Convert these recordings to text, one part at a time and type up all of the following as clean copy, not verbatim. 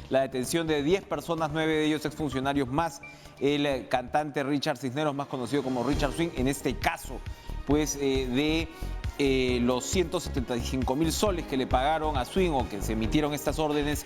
la detención de 10 personas, 9 de ellos exfuncionarios, más el cantante Richard Cisneros, más conocido como Richard Swing, en este caso, pues de los 175.000 soles que le pagaron a Swing, o que se emitieron estas órdenes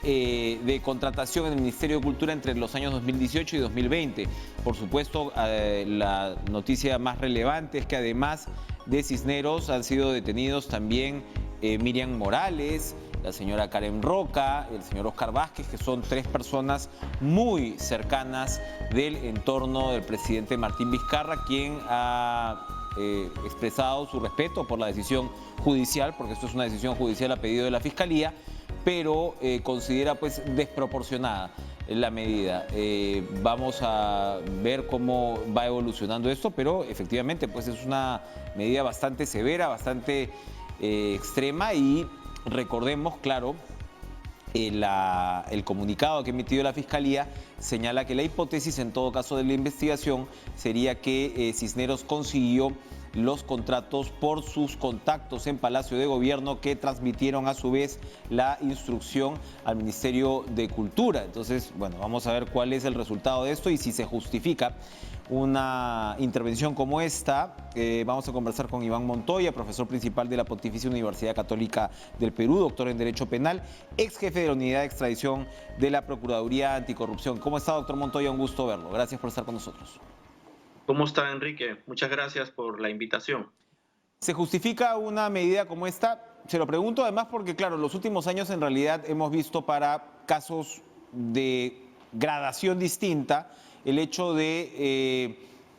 de contratación en el Ministerio de Cultura entre los años 2018 y 2020. Por supuesto, la noticia más relevante es que además de Cisneros han sido detenidos también Miriam Morales, la señora Karen Roca, el señor Oscar Vázquez, que son 3 personas muy cercanas del entorno del presidente Martín Vizcarra, quien ha expresado su respeto por la decisión judicial, porque esto es una decisión judicial a pedido de la Fiscalía, pero considera pues desproporcionada la medida. Vamos a ver cómo va evolucionando esto, pero efectivamente pues es una medida bastante severa, bastante extrema, y recordemos, claro, el comunicado que ha emitido la Fiscalía señala que la hipótesis en todo caso de la investigación sería que Cisneros consiguió los contratos por sus contactos en Palacio de Gobierno, que transmitieron a su vez la instrucción al Ministerio de Cultura. Entonces, bueno, vamos a ver cuál es el resultado de esto y si se justifica una intervención como esta. Vamos a conversar con Iván Montoya, profesor principal de la Pontificia Universidad Católica del Perú, doctor en Derecho Penal, ex jefe de la Unidad de Extradición de la Procuraduría Anticorrupción. ¿Cómo está, doctor Montoya? Un gusto verlo. Gracias por estar con nosotros. ¿Cómo está, Enrique? Muchas gracias por la invitación. ¿Se justifica una medida como esta? Se lo pregunto además porque, claro, en los últimos años en realidad hemos visto para casos de gradación distinta el hecho de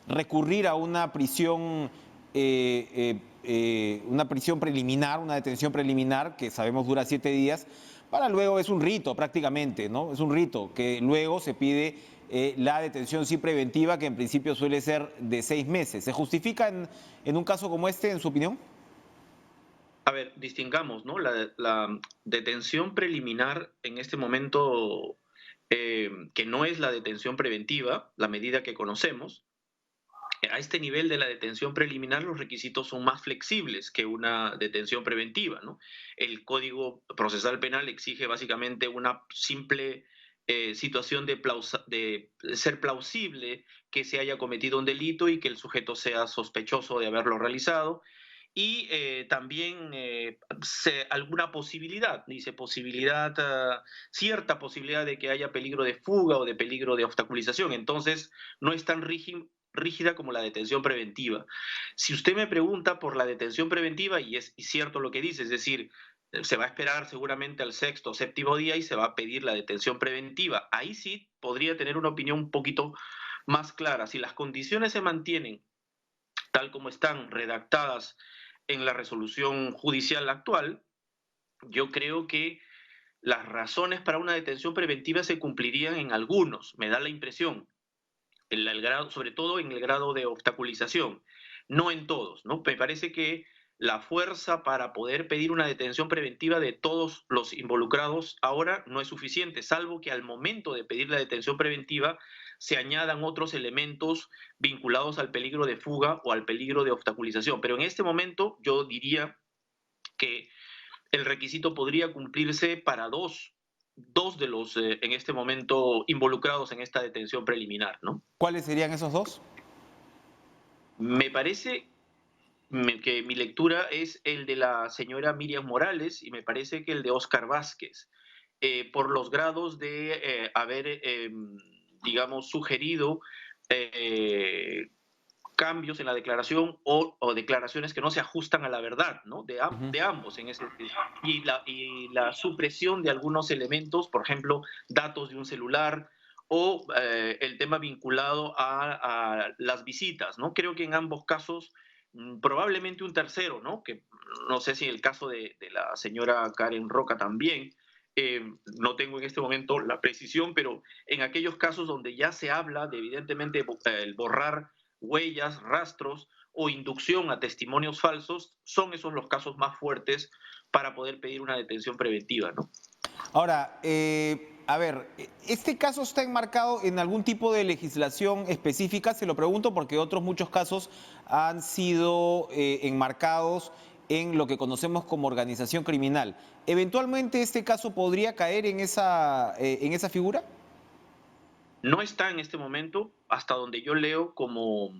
recurrir a una prisión preliminar, una detención preliminar, que sabemos dura 7 días, para luego, es un rito prácticamente, ¿no? Es un rito que luego se pide la detención sí preventiva, que en principio suele ser de 6 meses. ¿Se justifica en un caso como este, en su opinión? A ver, distingamos, ¿no? La detención preliminar en este momento, que no es la detención preventiva, la medida que conocemos. A este nivel de la detención preliminar, los requisitos son más flexibles que una detención preventiva, ¿no? El Código Procesal Penal exige básicamente una simple situación de ser plausible que se haya cometido un delito y que el sujeto sea sospechoso de haberlo realizado. Y también alguna posibilidad, dice posibilidad, cierta posibilidad de que haya peligro de fuga o de peligro de obstaculización. Entonces, no es tan rígida como la detención preventiva. Si usted me pregunta por la detención preventiva, y es cierto lo que dice, es decir, se va a esperar seguramente al 6º o 7º día y se va a pedir la detención preventiva. Ahí sí podría tener una opinión un poquito más clara. Si las condiciones se mantienen tal como están redactadas en la resolución judicial actual, yo creo que las razones para una detención preventiva se cumplirían en algunos, me da la impresión, sobre todo en el grado de obstaculización, no en todos, ¿no? Me parece que la fuerza para poder pedir una detención preventiva de todos los involucrados ahora no es suficiente, salvo que al momento de pedir la detención preventiva se añadan otros elementos vinculados al peligro de fuga o al peligro de obstaculización. Pero en este momento yo diría que el requisito podría cumplirse para dos de los en este momento involucrados en esta detención preliminar, ¿no? ¿Cuáles serían esos dos? Me parece que mi lectura es el de la señora Miriam Morales y me parece que el de Oscar Vázquez, por los grados de haber, digamos, sugerido eh, cambios en la declaración o declaraciones que no se ajustan a la verdad, ¿no? De ambos en ese y la supresión de algunos elementos, por ejemplo, datos de un celular o el tema vinculado a las visitas, ¿no? Creo que en ambos casos probablemente un tercero, ¿no? Que no sé si en el caso de la señora Karen Roca también, no tengo en este momento la precisión, pero en aquellos casos donde ya se habla de evidentemente el borrar huellas, rastros o inducción a testimonios falsos, son esos los casos más fuertes para poder pedir una detención preventiva, ¿no? Ahora, a ver, ¿este caso está enmarcado en algún tipo de legislación específica? Se lo pregunto porque otros muchos casos han sido enmarcados en lo que conocemos como organización criminal. ¿Eventualmente este caso podría caer en esa figura? No está en este momento, hasta donde yo leo, como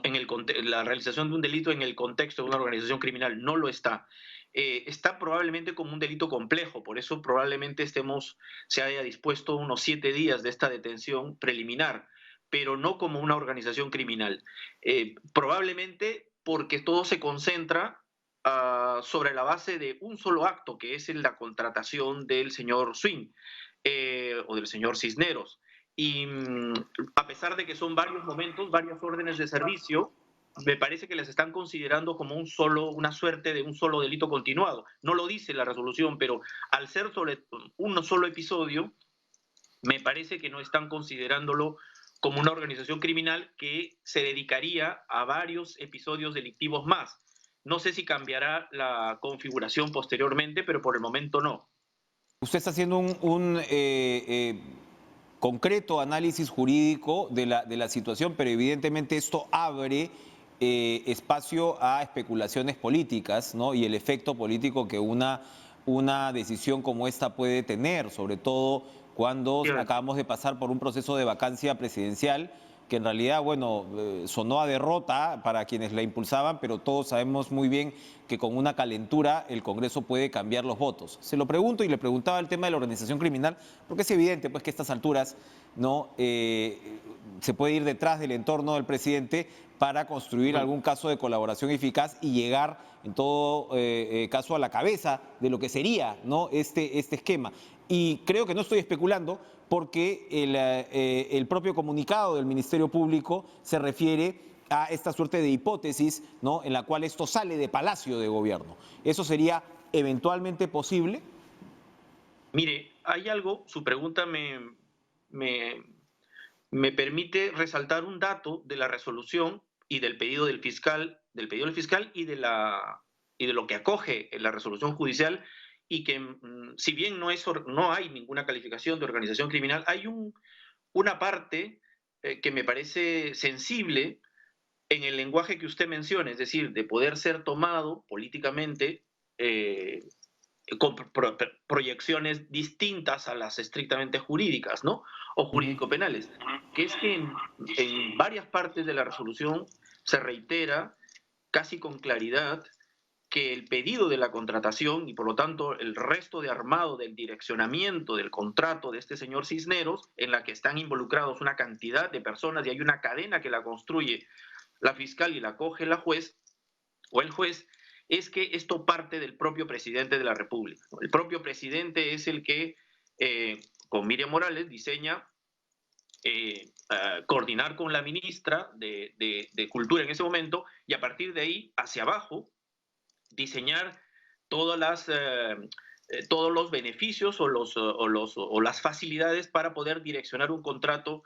en la realización de un delito en el contexto de una organización criminal. No lo está. Está probablemente como un delito complejo, por eso probablemente se haya dispuesto unos 7 días de esta detención preliminar, pero no como una organización criminal. Probablemente porque todo se concentra sobre la base de un solo acto, que es la contratación del señor Swing o del señor Cisneros. Y a pesar de que son varios momentos, varias órdenes de servicio, me parece que les están considerando como una suerte de un solo delito continuado. No lo dice la resolución, pero al ser sobre un solo episodio, me parece que no están considerándolo como una organización criminal que se dedicaría a varios episodios delictivos más. No sé si cambiará la configuración posteriormente, pero por el momento no. Usted está haciendo concreto análisis jurídico de la situación, pero evidentemente esto abre espacio a especulaciones políticas, ¿no? Y el efecto político que una decisión como esta puede tener, sobre todo cuando acabamos de pasar por un proceso de vacancia presidencial que en realidad, bueno, sonó a derrota para quienes la impulsaban, pero todos sabemos muy bien que con una calentura el Congreso puede cambiar los votos. Se lo pregunto y le preguntaba el tema de la organización criminal, porque es evidente pues, que a estas alturas no se puede ir detrás del entorno del presidente para construir algún caso de colaboración eficaz y llegar en todo caso a la cabeza de lo que sería, ¿no? este esquema. Y creo que no estoy especulando porque el propio comunicado del Ministerio Público se refiere a esta suerte de hipótesis, ¿no? En la cual esto sale de Palacio de Gobierno. ¿Eso sería eventualmente posible? Mire, hay algo, su pregunta me permite resaltar un dato de la resolución y del pedido del fiscal y de lo que acoge en la resolución judicial, y que si bien no hay ninguna calificación de organización criminal, hay una parte que me parece sensible en el lenguaje que usted menciona, es decir, de poder ser tomado políticamente eh, con proyecciones distintas a las estrictamente jurídicas, ¿no? O jurídico-penales, que es que en varias partes de la resolución se reitera casi con claridad que el pedido de la contratación y por lo tanto el resto de armado del direccionamiento del contrato de este señor Cisneros, en la que están involucrados una cantidad de personas y hay una cadena que la construye la fiscal y la coge la juez o el juez, es que esto parte del propio presidente de la República. El propio presidente es el que, con Miriam Morales, diseña coordinar con la ministra de Cultura en ese momento y a partir de ahí, hacia abajo, diseñar todos los beneficios o las facilidades para poder direccionar un contrato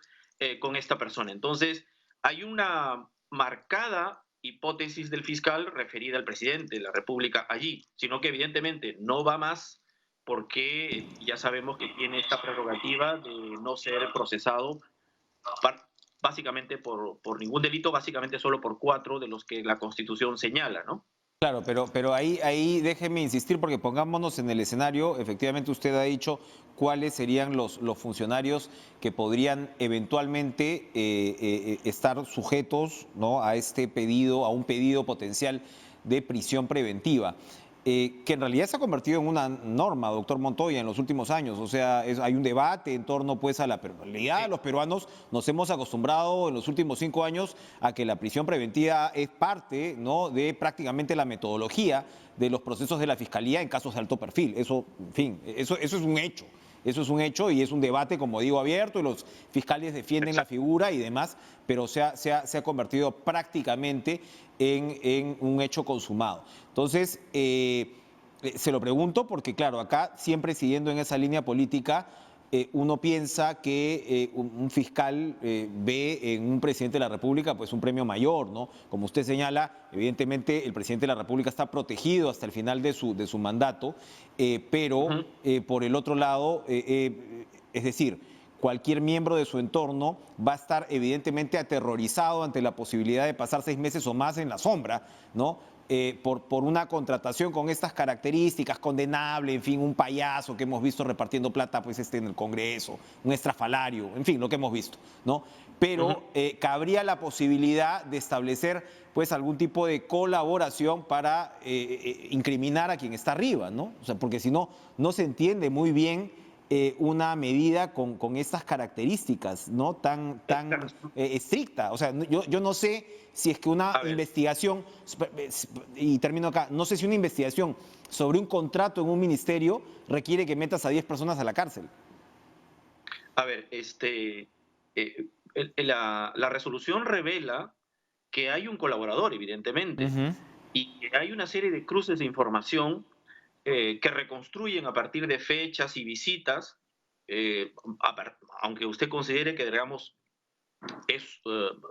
con esta persona. Entonces, hay una marcada hipótesis del fiscal referida al presidente de la República allí, sino que evidentemente no va más porque ya sabemos que tiene esta prerrogativa de no ser procesado básicamente por ningún delito, básicamente solo por 4 de los que la Constitución señala, ¿no? Claro, pero ahí déjeme insistir porque pongámonos en el escenario, efectivamente usted ha dicho cuáles serían los funcionarios que podrían eventualmente estar sujetos, ¿no? A este pedido, a un pedido potencial de prisión preventiva. Que en realidad se ha convertido en una norma, doctor Montoya, en los últimos años. O sea, hay un debate en torno pues, a la realidad. Los peruanos nos hemos acostumbrado en los últimos 5 años a que la prisión preventiva es parte, ¿no? de prácticamente la metodología de los procesos de la Fiscalía en casos de alto perfil. Eso, en fin, eso es un hecho. Eso es un hecho y es un debate, como digo, abierto, y los fiscales defienden la figura y demás, pero se ha convertido prácticamente en un hecho consumado. Entonces, se lo pregunto porque, claro, acá siempre siguiendo en esa línea política, uno piensa que un fiscal ve en un presidente de la República pues un premio mayor, ¿no? Como usted señala, evidentemente el presidente de la República está protegido hasta el final de su mandato, pero por el otro lado, es decir, cualquier miembro de su entorno va a estar evidentemente aterrorizado ante la posibilidad de pasar 6 meses o más en la sombra, ¿no? por una contratación con estas características, condenable, en fin, un payaso que hemos visto repartiendo plata pues en el Congreso, un estrafalario, en fin, lo que hemos visto, ¿no? Pero cabría la posibilidad de establecer pues algún tipo de colaboración para incriminar a quien está arriba, ¿no? O sea, porque si no, no se entiende muy bien una medida con estas características, ¿no? Tan estricta. O sea, yo no sé si es que una investigación, y termino acá, no sé si una investigación sobre un contrato en un ministerio requiere que metas a 10 personas a la cárcel. A ver, la resolución revela que hay un colaborador, evidentemente, y que hay una serie de cruces de información que reconstruyen a partir de fechas y visitas, aunque usted considere que, digamos, es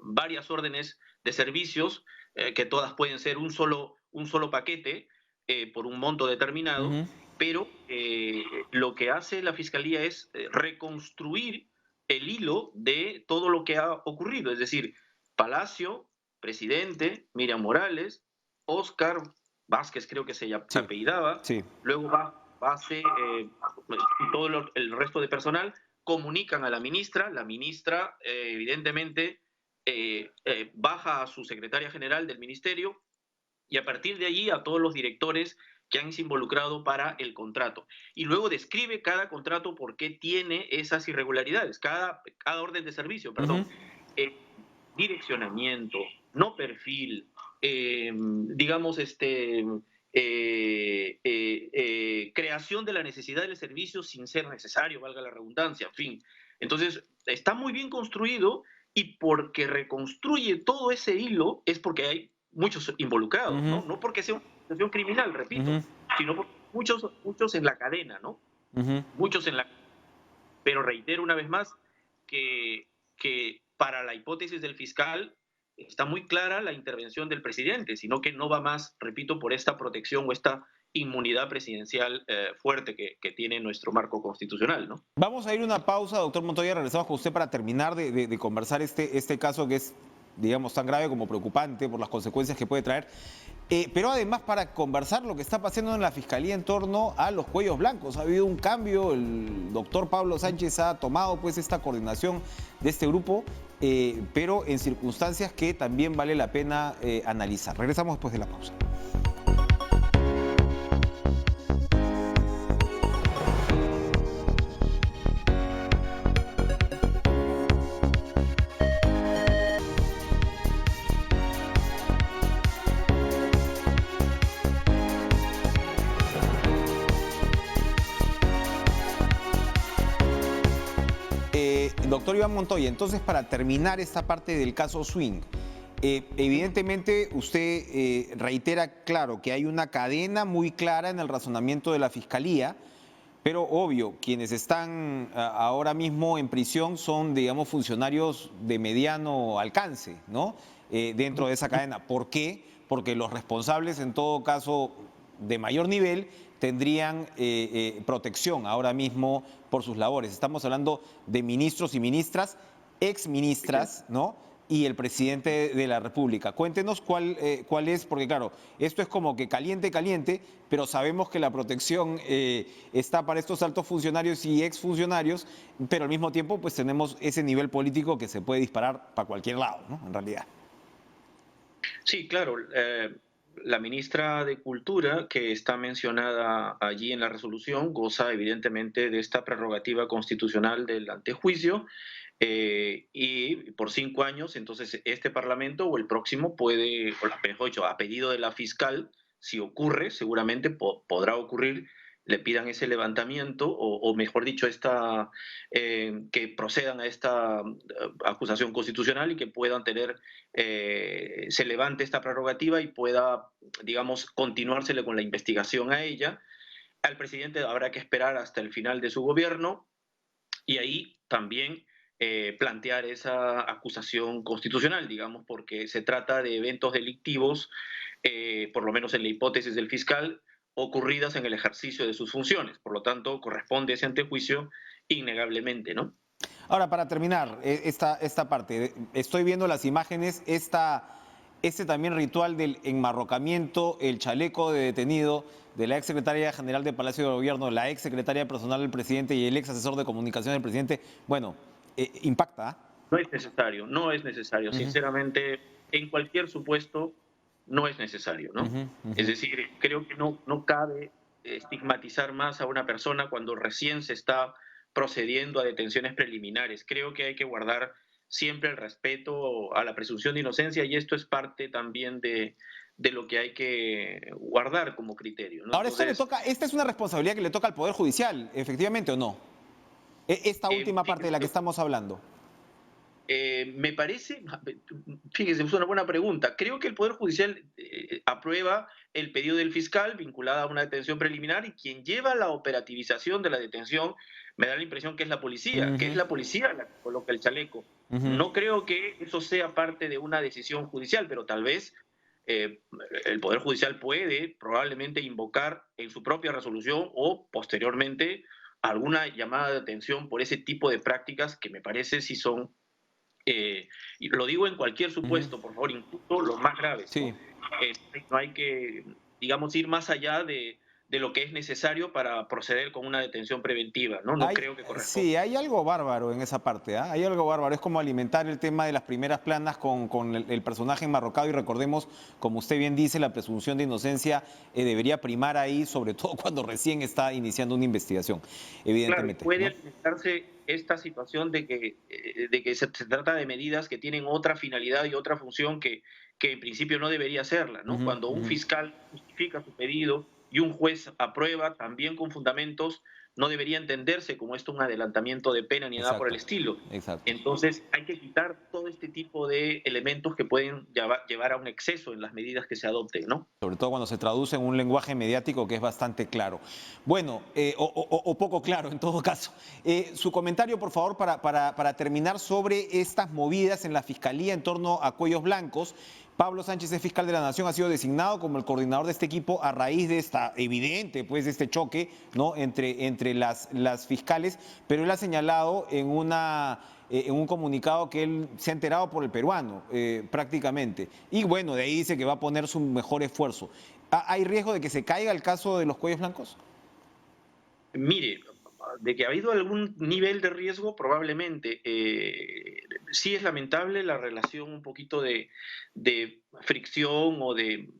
varias órdenes de servicios, que todas pueden ser un solo paquete por un monto determinado, pero lo que hace la Fiscalía es reconstruir el hilo de todo lo que ha ocurrido, es decir, Palacio, presidente, Miriam Morales, Óscar Vázquez creo que se Sí, apellidaba, sí. luego Base y todo el resto de personal comunican a la ministra evidentemente baja a su secretaria general del ministerio y a partir de allí a todos los directores que han se involucrado para el contrato. Y luego describe cada contrato por qué tiene esas irregularidades, cada orden de servicio, perdón. Direccionamiento, no perfil, digamos, creación de la necesidad del servicio sin ser necesario, valga la redundancia, en fin. Entonces, está muy bien construido y porque reconstruye todo ese hilo es porque hay muchos involucrados, ¿no? No porque sea una situación criminal, repito, sino porque muchos en la cadena, ¿no? Muchos en la... Pero reitero una vez más que para la hipótesis del fiscal está muy clara la intervención del presidente, sino que no va más, repito, por esta protección o esta inmunidad presidencial fuerte que tiene nuestro marco constitucional, ¿no? Vamos a ir a una pausa, doctor Montoya, regresamos con usted para terminar de conversar este caso que es, digamos, tan grave como preocupante por las consecuencias que puede traer. Pero además para conversar lo que está pasando en la Fiscalía en torno a los cuellos blancos. Ha habido un cambio, el doctor Pablo Sánchez ha tomado pues esta coordinación de este grupo, pero en circunstancias que también vale la pena analizar. Regresamos después de la pausa. Doctor Iván Montoya, entonces para terminar esta parte del caso Swing, evidentemente usted reitera, claro, que hay una cadena muy clara en el razonamiento de la Fiscalía, pero obvio, quienes están ahora mismo en prisión son, digamos, funcionarios de mediano alcance, ¿no? Dentro de esa cadena. ¿Por qué? Porque los responsables, en todo caso, de mayor nivel, tendrían protección ahora mismo por sus labores. Estamos hablando de ministros y ministras, exministras, ¿no? Y el presidente de la República. Cuéntenos cuál es, porque claro, esto es como que caliente, caliente, pero sabemos que la protección está para estos altos funcionarios y exfuncionarios, pero al mismo tiempo pues tenemos ese nivel político que se puede disparar para cualquier lado, ¿no? En realidad. Sí, claro. La ministra de Cultura, que está mencionada allí en la resolución, goza evidentemente de esta prerrogativa constitucional del antejuicio y por 5 años, entonces este Parlamento o el próximo puede, o mejor dicho, a pedido de la fiscal, si ocurre, seguramente podrá ocurrir, le pidan ese levantamiento o mejor dicho, que procedan a esta acusación constitucional y que puedan tener, se levante esta prerrogativa y pueda, digamos, continuársele con la investigación a ella. Al presidente habrá que esperar hasta el final de su gobierno y ahí también plantear esa acusación constitucional, digamos, porque se trata de eventos delictivos, por lo menos en la hipótesis del fiscal, ocurridas en el ejercicio de sus funciones. Por lo tanto, corresponde ese antejuicio innegablemente, ¿no? Ahora, para terminar esta parte, estoy viendo las imágenes, esta este también ritual del enmarrocamiento, el chaleco de detenido de la ex secretaria general de Palacio de Gobierno, la ex secretaria personal del presidente y el ex asesor de comunicación del presidente, bueno, impacta. ¿Ah? No es necesario, no es necesario. Ujú, Sinceramente, en cualquier supuesto, no es necesario, ¿no? ujú, Es ujú. decir, creo que no cabe estigmatizar más a una persona cuando recién se está procediendo a detenciones preliminares. Creo que hay que guardar siempre el respeto a la presunción de inocencia y esto es parte también de lo que hay que guardar como criterio, ¿no? Ahora, Entonces, esta es una responsabilidad que le toca al Poder Judicial, efectivamente o no. Esta última sí, parte de la que estamos hablando. Me parece, fíjese, es una buena pregunta. Creo que el Poder Judicial aprueba el pedido del fiscal vinculado a una detención preliminar y quien lleva la operativización de la detención me da la impresión que es Ujú, la policía la que coloca el chaleco. ujú. No creo que eso sea parte de una decisión judicial, pero tal vez eh, el Poder Judicial puede probablemente invocar en su propia resolución o posteriormente alguna llamada de atención por ese tipo de prácticas que me parece si son y lo digo en cualquier Ujú. supuesto, por favor, incluso los más graves, ¿no? Sí. No hay que, digamos, ir más allá de lo que es necesario para proceder con una detención preventiva, ¿no? No creo que corresponda. Sí, hay algo bárbaro en esa parte, ¿ah? Hay algo bárbaro. Es como alimentar el tema de las primeras planas con el personaje enmarrocado y recordemos, como usted bien dice, la presunción de inocencia debería primar ahí, sobre todo cuando recién está iniciando una investigación, Claro, y evidentemente, puede ¿no? alimentarse esta situación de que se trata de medidas que tienen otra finalidad y otra función que en principio no debería serla, ¿no? Ujú, Cuando un ujú. fiscal justifica su pedido y un juez aprueba también con fundamentos, no debería entenderse como esto un adelantamiento de pena ni nada por el Exacto, estilo. exacto. Entonces hay que quitar todo este tipo de elementos que pueden llevar a un exceso en las medidas que se adopten, ¿no? Sobre todo cuando se traduce en un lenguaje mediático que es bastante claro. Bueno, o poco claro en todo caso. Su comentario, por favor, para terminar sobre estas movidas en la Fiscalía en torno a Cuellos Blancos. Pablo Sánchez es fiscal de la Nación, ha sido designado como el coordinador de este equipo a raíz de esta evidente, pues, de este choque, ¿no? entre las fiscales, pero él ha señalado en un comunicado que él se ha enterado por el peruano, prácticamente. Y bueno, de ahí dice que va a poner su mejor esfuerzo. ¿Hay riesgo de que se caiga el caso de los cuellos blancos? Mire, de que ha habido algún nivel de riesgo, probablemente. Sí es lamentable la relación un poquito de fricción o de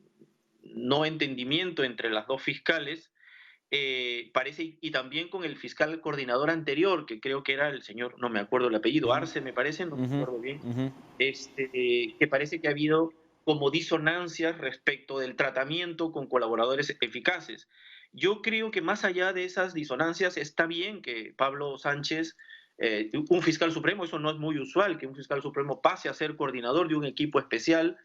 no entendimiento entre las dos fiscales. Parece, y también con el fiscal coordinador anterior, que creo que era el señor, no me acuerdo el apellido, Ujú, Arce me parece, no me ujú, acuerdo bien, ujú. que parece que ha habido como disonancias respecto del tratamiento con colaboradores eficaces. Yo creo que más allá de esas disonancias está bien que Pablo Sánchez, un fiscal supremo, eso no es muy usual, que un fiscal supremo pase a ser coordinador de un equipo especial.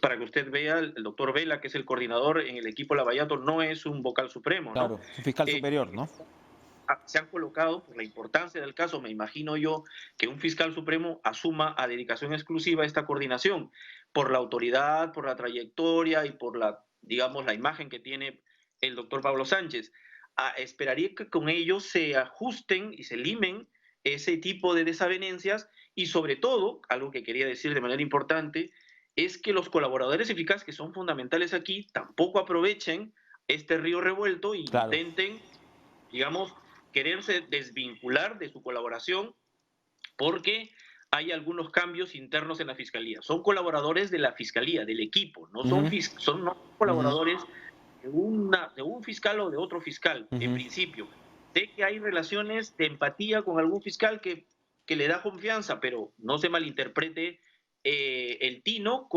Para que usted vea, el doctor Vela, que es el coordinador en el equipo Lavallato, no es un vocal supremo, ¿no? Claro, es un fiscal Eh, superior, ¿no? Se han colocado, por la importancia del caso, me imagino yo, que un fiscal supremo asuma a dedicación exclusiva esta coordinación, por la autoridad, por la trayectoria y por la, digamos, la imagen que tiene el doctor Pablo Sánchez. Esperaría que con ellos se ajusten y se limen ese tipo de desavenencias y sobre todo, algo que quería decir de manera importante, es que los colaboradores eficaces que son fundamentales aquí tampoco aprovechen este río revuelto e Claro. intenten, digamos, quererse desvincular de su colaboración porque hay algunos cambios internos en la fiscalía. Son colaboradores de la fiscalía, del equipo, no son, Ujú, son no ujú, colaboradores de un fiscal o de otro fiscal, en ujú. principio. Sé que hay relaciones de empatía con algún fiscal que le da confianza, pero no se malinterprete el tino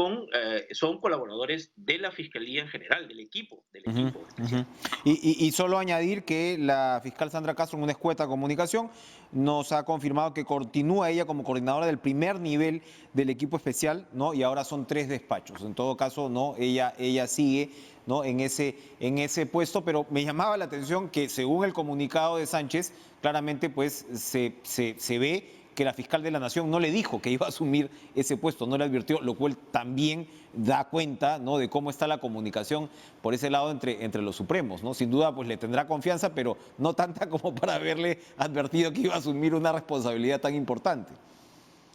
son colaboradores de la fiscalía en general, del Ujú, equipo especial. ujú. Y solo añadir que la fiscal Sandra Castro, en una escueta comunicación, nos ha confirmado que continúa ella como coordinadora del primer nivel del equipo especial, ¿no? Y ahora son 3 despachos. En todo caso, ¿no? Ella sigue, ¿no? En ese puesto, pero me llamaba la atención que según el comunicado de Sánchez, claramente pues se ve que la fiscal de la Nación no le dijo que iba a asumir ese puesto, no le advirtió, lo cual también da cuenta, ¿no? De cómo está la comunicación por ese lado entre los supremos, ¿no? Sin duda pues le tendrá confianza, pero no tanta como para haberle advertido que iba a asumir una responsabilidad tan importante,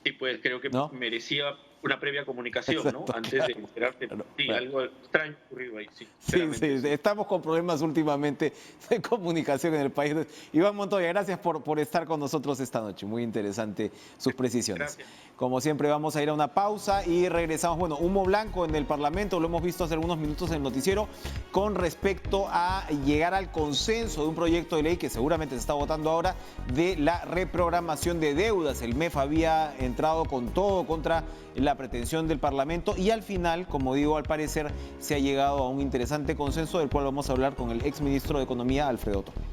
Y pues creo que ¿no? merecía una previa comunicación, ¿no? Exacto, Antes claro, de enterarte. claro, Sí, claro. algo extraño ocurrido ahí, sí. Sí, Sinceramente, sí, sí. estamos con problemas últimamente de comunicación en el país. Iván Montoya, gracias por estar con nosotros esta noche. Muy interesante sus precisiones. Gracias. Como siempre, vamos a ir a una pausa y regresamos. Bueno, humo blanco en el Parlamento, lo hemos visto hace algunos minutos en el noticiero, con respecto a llegar al consenso de un proyecto de ley que seguramente se está votando ahora, de la reprogramación de deudas. El MEF había entrado con todo contra la pretensión del Parlamento y al final, como digo, al parecer se ha llegado a un interesante consenso del cual vamos a hablar con el exministro de Economía, Alfredo Torne.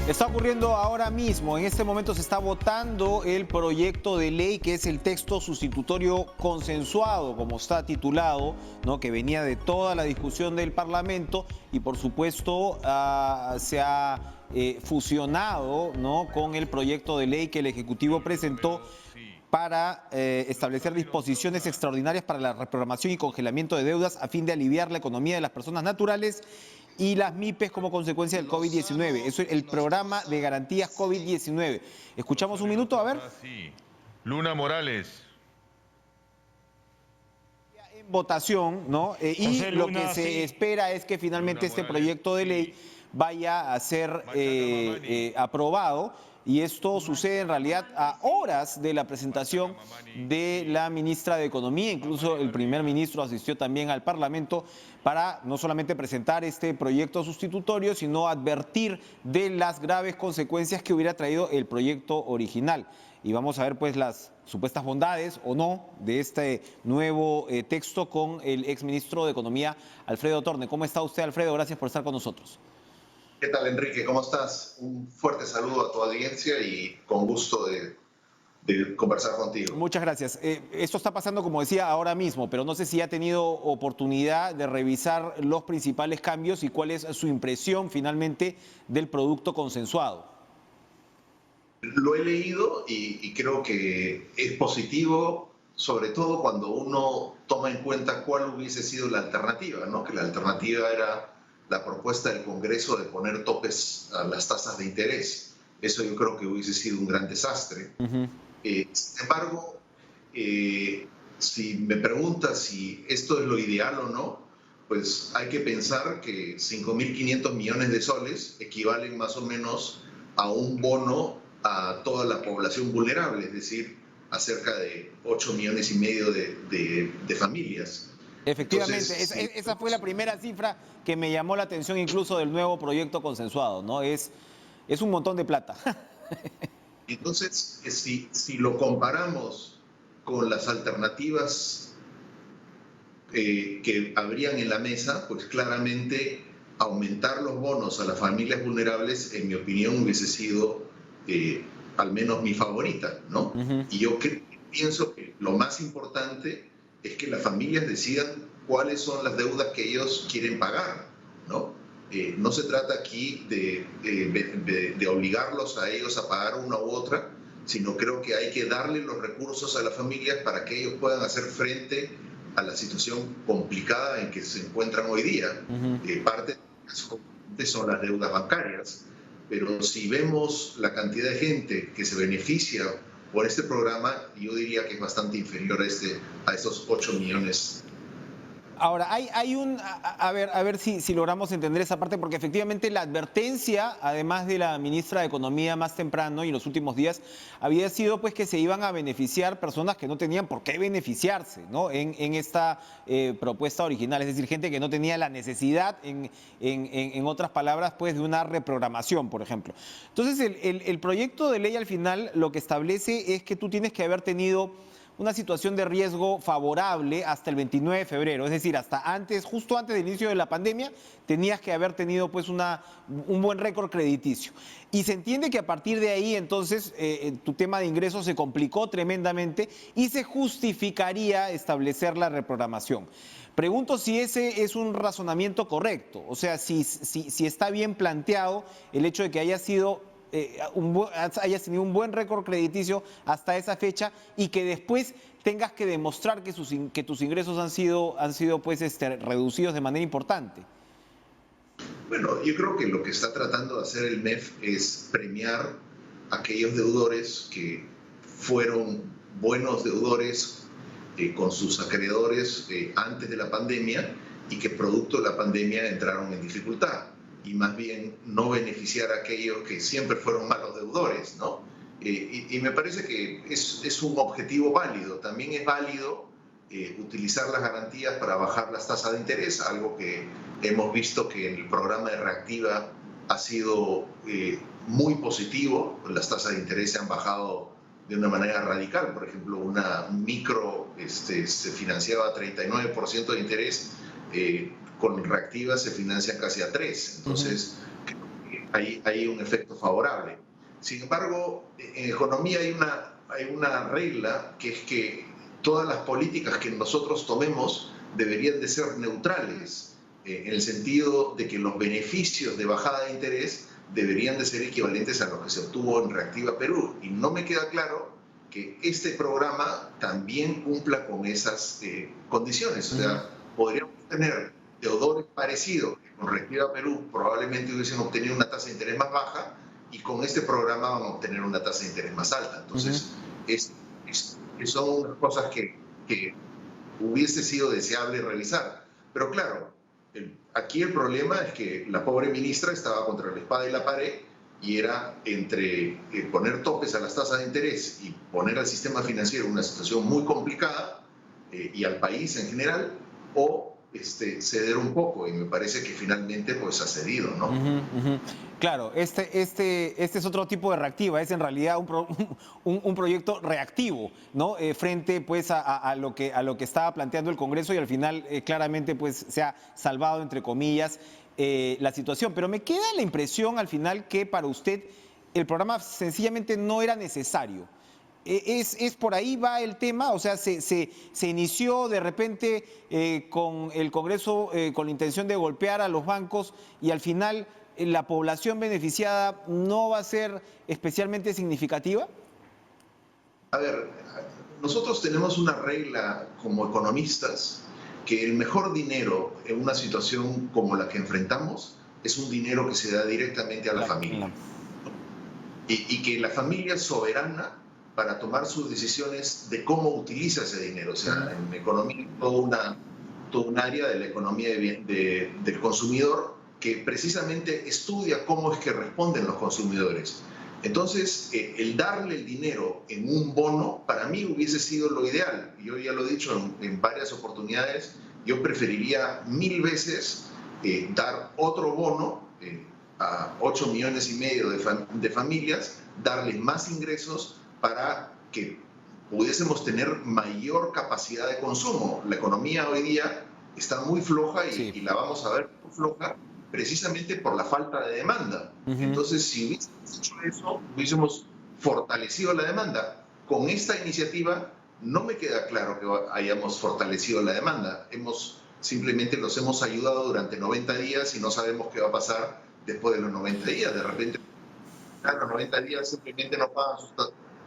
Está ocurriendo ahora mismo, en este momento se está votando el proyecto de ley que es el texto sustitutorio consensuado, como está titulado, ¿no? Que venía de toda la discusión del Parlamento y por supuesto se ha fusionado, ¿no? Con el proyecto de ley que el Ejecutivo presentó para establecer disposiciones extraordinarias para la reprogramación y congelamiento de deudas a fin de aliviar la economía de las personas naturales y las MIPES como consecuencia del COVID-19. Eso es el programa de garantías COVID-19. Escuchamos un minuto, a ver. Luna Morales. En votación, ¿no? Y lo que se espera es que finalmente este proyecto de ley vaya a ser aprobado. Y esto sucede en realidad a horas de la presentación de la ministra de Economía. Incluso el primer ministro asistió también al Parlamento para no solamente presentar este proyecto sustitutorio, sino advertir de las graves consecuencias que hubiera traído el proyecto original. Y vamos a ver pues las supuestas bondades o no de este nuevo texto con el exministro de Economía, Alfredo Torne. ¿Cómo está usted, Alfredo? Gracias por estar con nosotros. ¿Qué tal, Enrique? ¿Cómo estás? Un fuerte saludo a tu audiencia y con gusto de conversar contigo. Muchas gracias. Esto está pasando, como decía, ahora mismo, pero no sé si ha tenido oportunidad de revisar los principales cambios y cuál es su impresión finalmente del producto consensuado. Lo he leído y creo que es positivo, sobre todo cuando uno toma en cuenta cuál hubiese sido la alternativa, ¿no? Que la alternativa era la propuesta del Congreso de poner topes a las tasas de interés. Eso yo creo que hubiese sido un gran desastre. Sin embargo, si me preguntas si esto es lo ideal o no, pues hay que pensar que 5.500 millones de soles equivalen más o menos a un bono a toda la población vulnerable, es decir, a cerca de 8,5 millones de familias. Efectivamente, Entonces, esa fue la primera cifra que me llamó la atención incluso del nuevo proyecto consensuado, ¿no? Es un montón de plata. Entonces, si lo comparamos con las alternativas que habrían en la mesa, pues claramente aumentar los bonos a las familias vulnerables, en mi opinión, hubiese sido al menos mi favorita, ¿no? Y yo pienso que lo más importante es que las familias decidan cuáles son las deudas que ellos quieren pagar, ¿no? No se trata aquí de obligarlos a ellos a pagar una u otra, sino creo que hay que darle los recursos a las familias para que ellos puedan hacer frente a la situación complicada en que se encuentran hoy día. Parte de son las deudas bancarias, pero si vemos la cantidad de gente que se beneficia por este programa, yo diría que es bastante inferior a estos 8 millones. Ahora, a ver si logramos entender esa parte, porque efectivamente la advertencia, además de la ministra de Economía más temprano y en los últimos días, había sido pues que se iban a beneficiar personas que no tenían por qué beneficiarse, ¿no? En esta propuesta original, es decir, gente que no tenía la necesidad, en otras palabras, pues de una reprogramación, por ejemplo. Entonces, el proyecto de ley al final lo que establece es que tú tienes que haber tenido una situación de riesgo favorable hasta el 29 de febrero, es decir, hasta antes, justo antes del inicio de la pandemia, tenías que haber tenido pues un buen récord crediticio. Y se entiende que a partir de ahí, entonces, tu tema de ingresos se complicó tremendamente y se justificaría establecer la reprogramación. Pregunto si ese es un razonamiento correcto, o sea, si está bien planteado el hecho de que haya sido hayas tenido un buen récord crediticio hasta esa fecha y que después tengas que demostrar que tus ingresos han sido pues, reducidos de manera importante. Bueno, yo creo que lo que está tratando de hacer el MEF es premiar a aquellos deudores que fueron buenos deudores con sus acreedores antes de la pandemia y que producto de la pandemia entraron en dificultad, y más bien no beneficiar a aquellos que siempre fueron malos deudores, ¿no? Y me parece que es un objetivo válido. También es válido utilizar las garantías para bajar las tasas de interés, algo que hemos visto que en el programa de Reactiva ha sido muy positivo. Las tasas de interés se han bajado de una manera radical. Por ejemplo, una micro se financiaba a 39% de interés, con Reactiva se financia casi a 3%. Entonces, hay un efecto favorable. Sin embargo, en economía hay una regla, que es que todas las políticas que nosotros tomemos deberían de ser neutrales, en el sentido de que los beneficios de bajada de interés deberían de ser equivalentes a los que se obtuvo en Reactiva Perú. Y no me queda claro que este programa también cumpla con esas condiciones. O sea, podríamos tener deudores parecidos que con Reactiva Perú probablemente hubiesen obtenido una tasa de interés más baja, y con este programa van a obtener una tasa de interés más alta. Entonces, son unas cosas que hubiese sido deseable revisar. Pero claro, aquí el problema es que la pobre ministra estaba contra la espada y la pared, y era entre poner topes a las tasas de interés y poner al sistema financiero en una situación muy complicada, y al país en general, o ceder un poco, y me parece que finalmente pues ha cedido, ¿no? Claro, este es otro tipo de Reactiva, es en realidad un proyecto reactivo, ¿no? Frente pues a lo que estaba planteando el Congreso, y al final claramente pues se ha salvado, entre comillas, la situación. Pero me queda la impresión al final que para usted el programa sencillamente no era necesario. ¿Es por ahí va el tema? O sea, se inició de repente con el Congreso con la intención de golpear a los bancos, y al final la población beneficiada no va a ser especialmente significativa. A ver, nosotros tenemos una regla como economistas, que el mejor dinero en una situación como la que enfrentamos es un dinero que se da directamente a la familia. Y que la familia es soberana para tomar sus decisiones de cómo utiliza ese dinero. O sea, en economía, toda un área de la economía del consumidor, que precisamente estudia cómo es que responden los consumidores. Entonces, el darle el dinero en un bono, para mí hubiese sido lo ideal. Yo ya lo he dicho en varias oportunidades, yo preferiría 1000 veces dar otro bono a 8,5 millones de familias, darles más ingresos para que pudiésemos tener mayor capacidad de consumo. La economía hoy día está muy floja, y la vamos a ver muy floja precisamente por la falta de demanda. Entonces, si hubiésemos hecho eso, hubiésemos fortalecido la demanda. Con esta iniciativa no me queda claro que hayamos fortalecido la demanda. Simplemente los hemos ayudado durante 90 días y no sabemos qué va a pasar después de los 90 días. De repente, a los 90 días simplemente no pagan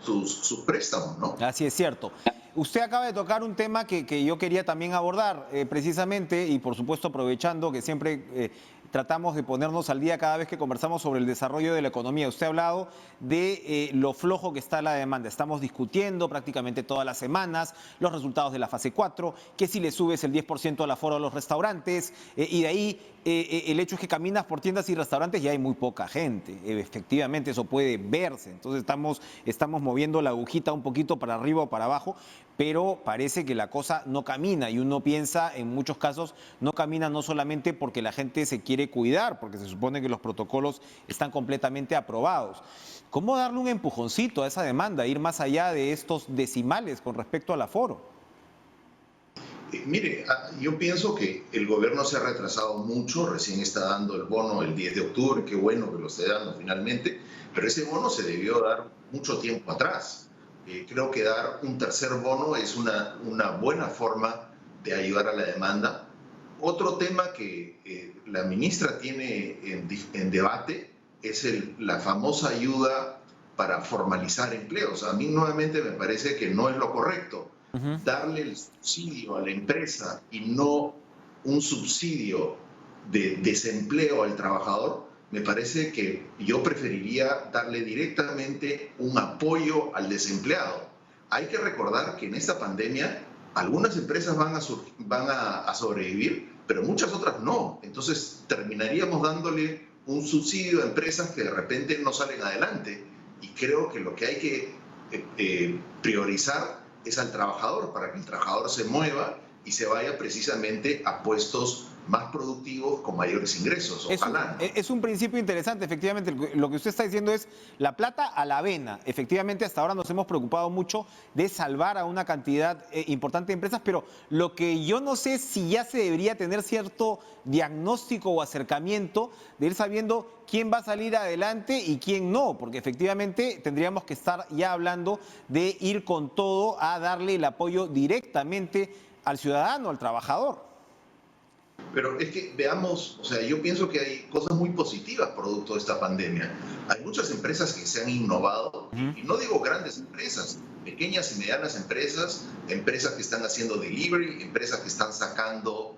sus préstamos, ¿no? Así es, cierto. Usted acaba de tocar un tema que yo quería también abordar, precisamente, y por supuesto aprovechando que siempre tratamos de ponernos al día cada vez que conversamos sobre el desarrollo de la economía. Usted ha hablado de lo flojo que está la demanda. Estamos discutiendo prácticamente todas las semanas los resultados de la fase 4, que si le subes el 10% al aforo a los restaurantes, y de ahí el hecho es que caminas por tiendas y restaurantes y hay muy poca gente. Efectivamente, eso puede verse. Entonces estamos moviendo la agujita un poquito para arriba o para abajo, pero parece que la cosa no camina, y uno piensa, en muchos casos, no camina no solamente porque la gente se quiere cuidar, porque se supone que los protocolos están completamente aprobados. ¿Cómo darle un empujoncito a esa demanda, ir más allá de estos decimales con respecto al aforo? Mire, yo pienso que el gobierno se ha retrasado mucho. Recién está dando el bono el 10 de octubre, qué bueno que lo esté dando finalmente, pero ese bono se debió dar mucho tiempo atrás. Creo que dar un tercer bono es una buena forma de ayudar a la demanda. Otro tema que la ministra tiene en debate es la famosa ayuda para formalizar empleos. A mí nuevamente me parece que no es lo correcto. Darle el subsidio a la empresa y no un subsidio de desempleo al trabajador, me parece que yo preferiría darle directamente un apoyo al desempleado. Hay que recordar que en esta pandemia algunas empresas van a sobrevivir, pero muchas otras no. Entonces terminaríamos dándole un subsidio a empresas que de repente no salen adelante. Y creo que lo que hay que priorizar es al trabajador, para que el trabajador se mueva y se vaya precisamente a puestos más productivos con mayores ingresos. Ojalá. Es un principio interesante, efectivamente. Lo que usted está diciendo es la plata a la avena. Efectivamente, hasta ahora nos hemos preocupado mucho de salvar a una cantidad importante de empresas, pero lo que yo no sé es si ya se debería tener cierto diagnóstico o acercamiento de ir sabiendo quién va a salir adelante y quién no, porque efectivamente tendríamos que estar ya hablando de ir con todo a darle el apoyo directamente al ciudadano, al trabajador. Pero es que veamos, o sea, yo pienso que hay cosas muy positivas producto de esta pandemia. Hay muchas empresas que se han innovado, y no digo grandes empresas, pequeñas y medianas empresas, empresas que están haciendo delivery, empresas que están sacando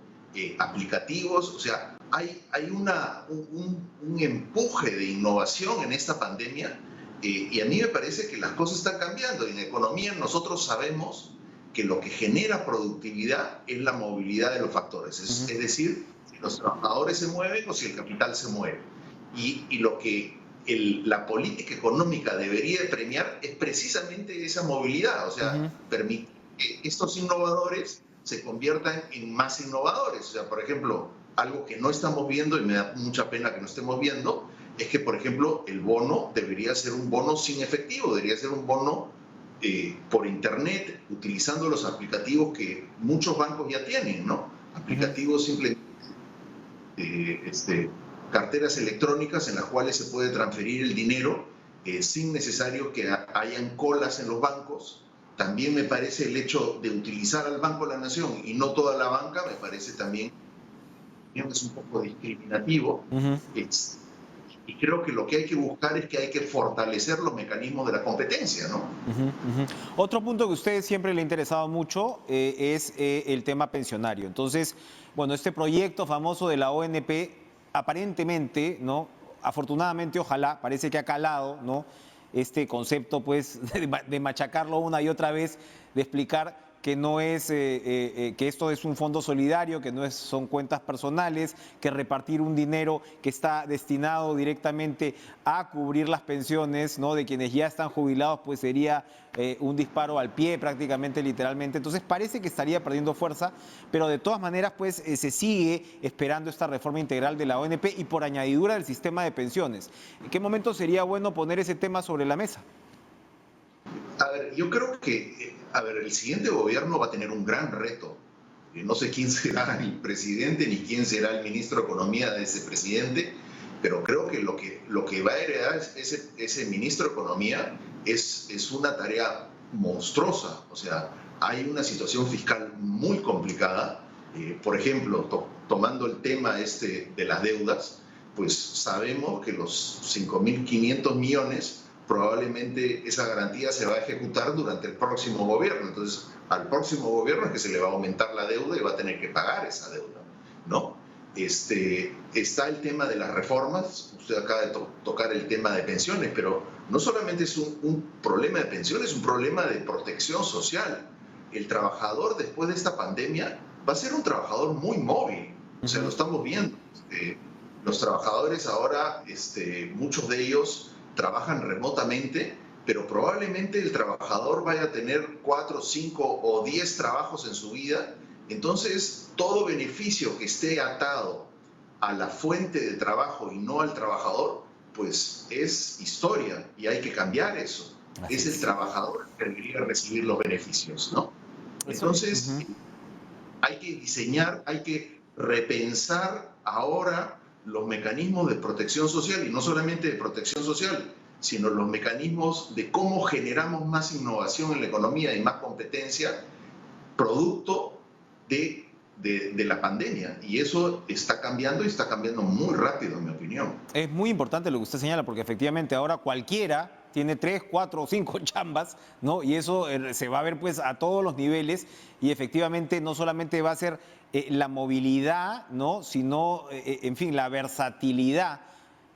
aplicativos, o sea, hay un empuje de innovación en esta pandemia, y a mí me parece que las cosas están cambiando. En economía nosotros sabemos que lo que genera productividad es la movilidad de los factores, es decir, si los trabajadores se mueven o si el capital se mueve. Y lo que la política económica debería premiar es precisamente esa movilidad, o sea, permitir que estos innovadores se conviertan en más innovadores. O sea, por ejemplo, algo que no estamos viendo, y me da mucha pena que no estemos viendo, es que, por ejemplo, el bono debería ser un bono sin efectivo, debería ser un bono por internet, utilizando los aplicativos que muchos bancos ya tienen, ¿no? Aplicativos simplemente, carteras electrónicas en las cuales se puede transferir el dinero sin necesario que hayan colas en los bancos. También me parece el hecho de utilizar al Banco de la Nación y no toda la banca, me parece también que es un poco discriminativo. Y creo que lo que hay que buscar es que hay que fortalecer los mecanismos de la competencia, ¿no? Otro punto que a usted siempre le ha interesado mucho es el tema pensionario. Entonces, bueno, este proyecto famoso de la ONP, aparentemente, ¿no? Afortunadamente, ojalá, parece que ha calado, ¿no? Este concepto, pues, de machacarlo una y otra vez, de explicar que no es que esto es un fondo solidario, que no son cuentas personales, que repartir un dinero que está destinado directamente a cubrir las pensiones, ¿no?, de quienes ya están jubilados, pues sería un disparo al pie prácticamente, literalmente. Entonces parece que estaría perdiendo fuerza, pero de todas maneras pues se sigue esperando esta reforma integral de la ONP y por añadidura del sistema de pensiones. ¿En qué momento sería bueno poner ese tema sobre la mesa? A ver, yo creo que el siguiente gobierno va a tener un gran reto. No sé quién será el presidente ni quién será el ministro de Economía de ese presidente, pero creo que lo que va a heredar ese ministro de Economía es una tarea monstruosa. O sea, hay una situación fiscal muy complicada. Por ejemplo, tomando el tema de las deudas, pues sabemos que los 5.500 millones probablemente esa garantía se va a ejecutar durante el próximo gobierno. Entonces, al próximo gobierno es que se le va a aumentar la deuda y va a tener que pagar esa deuda, ¿no? Está el tema de las reformas. Usted acaba de tocar el tema de pensiones, pero no solamente es un problema de pensiones, es un problema de protección social. El trabajador, después de esta pandemia, va a ser un trabajador muy móvil. O sea, lo estamos viendo. Los trabajadores ahora, muchos de ellos trabajan remotamente, pero probablemente el trabajador vaya a tener 4, 5 o 10 trabajos en su vida. Entonces, todo beneficio que esté atado a la fuente de trabajo y no al trabajador, pues es historia y hay que cambiar eso. Es el trabajador que debería recibir los beneficios, ¿no? Entonces, hay que diseñar, hay que repensar ahora los mecanismos de protección social, y no solamente de protección social, sino los mecanismos de cómo generamos más innovación en la economía y más competencia, producto de de la pandemia. Y eso está cambiando y está cambiando muy rápido, en mi opinión. Es muy importante lo que usted señala, porque efectivamente ahora cualquiera tiene 3, 4 o 5 chambas, ¿no? Y eso se va a ver pues a todos los niveles y efectivamente no solamente va a ser la movilidad, ¿no? Sino, en fin, la versatilidad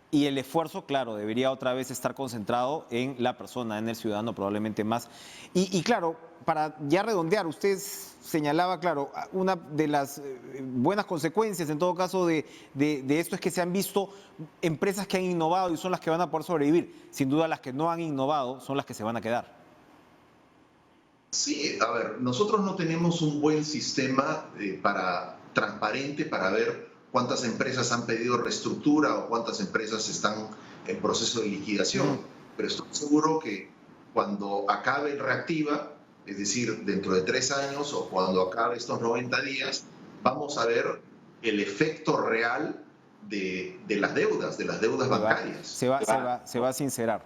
y el esfuerzo, claro, debería otra vez estar concentrado en la persona, en el ciudadano probablemente más. Y claro, para ya redondear, usted señalaba, claro, una de las buenas consecuencias en todo caso de esto es que se han visto empresas que han innovado y son las que van a poder sobrevivir. Sin duda las que no han innovado son las que se van a quedar. Sí, a ver, nosotros no tenemos un buen sistema transparente para ver cuántas empresas han pedido reestructura o cuántas empresas están en proceso de liquidación. Pero estoy seguro que cuando acabe el Reactiva, es decir, dentro de 3 años o cuando acabe estos 90 días, vamos a ver el efecto real de las deudas bancarias. Se va a sincerar,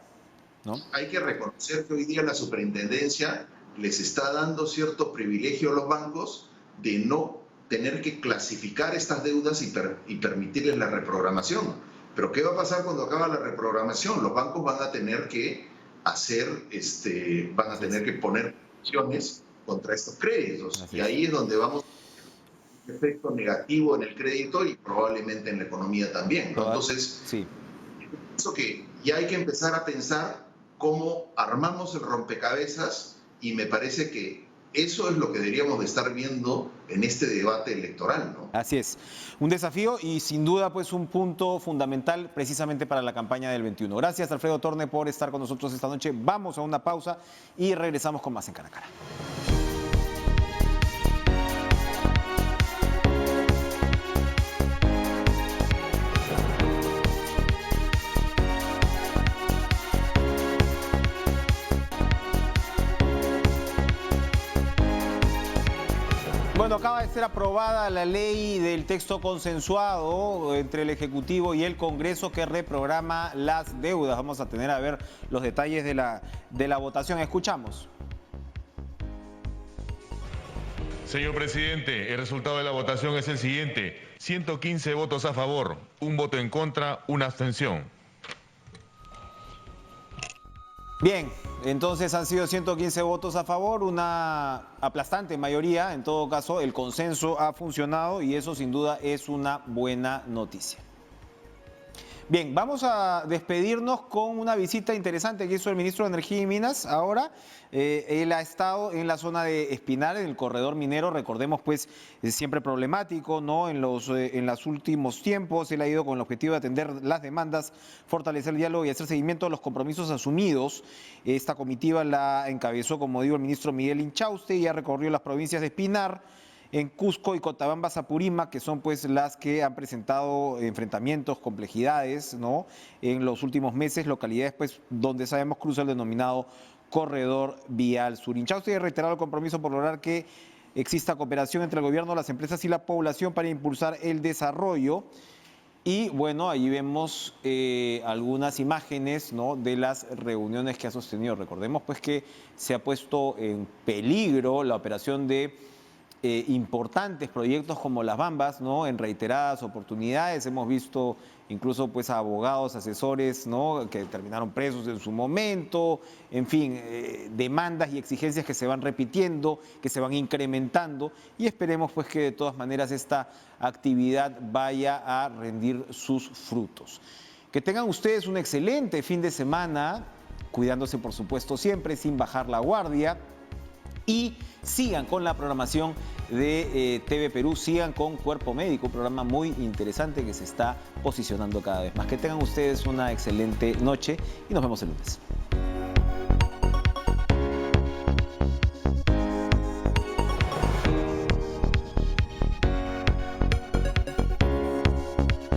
¿no? Hay que reconocer que hoy día la superintendencia les está dando cierto privilegio a los bancos de no tener que clasificar estas deudas y permitirles la reprogramación. Pero ¿qué va a pasar cuando acaba la reprogramación? Los bancos van a tener que poner acciones contra estos créditos. Y ahí es donde vamos a tener un efecto negativo en el crédito y probablemente en la economía también, ¿no? Entonces, sí, pienso que ya hay que empezar a pensar cómo armamos el rompecabezas y me parece que eso es lo que deberíamos de estar viendo en este debate electoral, ¿no? Así es. Un desafío y sin duda pues un punto fundamental precisamente para la campaña del 21. Gracias, Alfredo Torne, por estar con nosotros esta noche. Vamos a una pausa y regresamos con más en Cara a Cara. Bueno, acaba de ser aprobada la ley del texto consensuado entre el Ejecutivo y el Congreso que reprograma las deudas. Vamos a tener a ver los detalles de la votación. Escuchamos. Señor presidente, el resultado de la votación es el siguiente. 115 votos a favor, 1 voto en contra, 1 abstención. Bien, entonces han sido 115 votos a favor, una aplastante mayoría. En todo caso, el consenso ha funcionado y eso sin duda es una buena noticia. Bien, vamos a despedirnos con una visita interesante que hizo el ministro de Energía y Minas. Ahora, él ha estado en la zona de Espinar, en el corredor minero. Recordemos, pues, es siempre problemático, ¿no? En los últimos tiempos, él ha ido con el objetivo de atender las demandas, fortalecer el diálogo y hacer seguimiento a los compromisos asumidos. Esta comitiva la encabezó, como digo, el ministro Miguel Inchauste y ha recorrido las provincias de Espinar, en Cusco y Cochabamba, Apurímac, que son pues las que han presentado enfrentamientos, complejidades, ¿no? En los últimos meses, localidades pues donde sabemos cruza el denominado corredor vial sur. Inchauste ha reiterado el compromiso por lograr que exista cooperación entre el gobierno, las empresas y la población para impulsar el desarrollo. Y bueno, ahí vemos algunas imágenes, ¿no? De las reuniones que ha sostenido. Recordemos pues que se ha puesto en peligro la operación de importantes proyectos como Las Bambas, ¿no? En reiteradas oportunidades hemos visto incluso pues a abogados, asesores, ¿no? Que terminaron presos en su momento, en fin, demandas y exigencias que se van repitiendo, que se van incrementando y esperemos pues que de todas maneras esta actividad vaya a rendir sus frutos. Que tengan ustedes un excelente fin de semana, cuidándose por supuesto siempre, sin bajar la guardia. Y sigan con la programación de TV Perú, sigan con Cuerpo Médico, un programa muy interesante que se está posicionando cada vez más. Que tengan ustedes una excelente noche y nos vemos el lunes.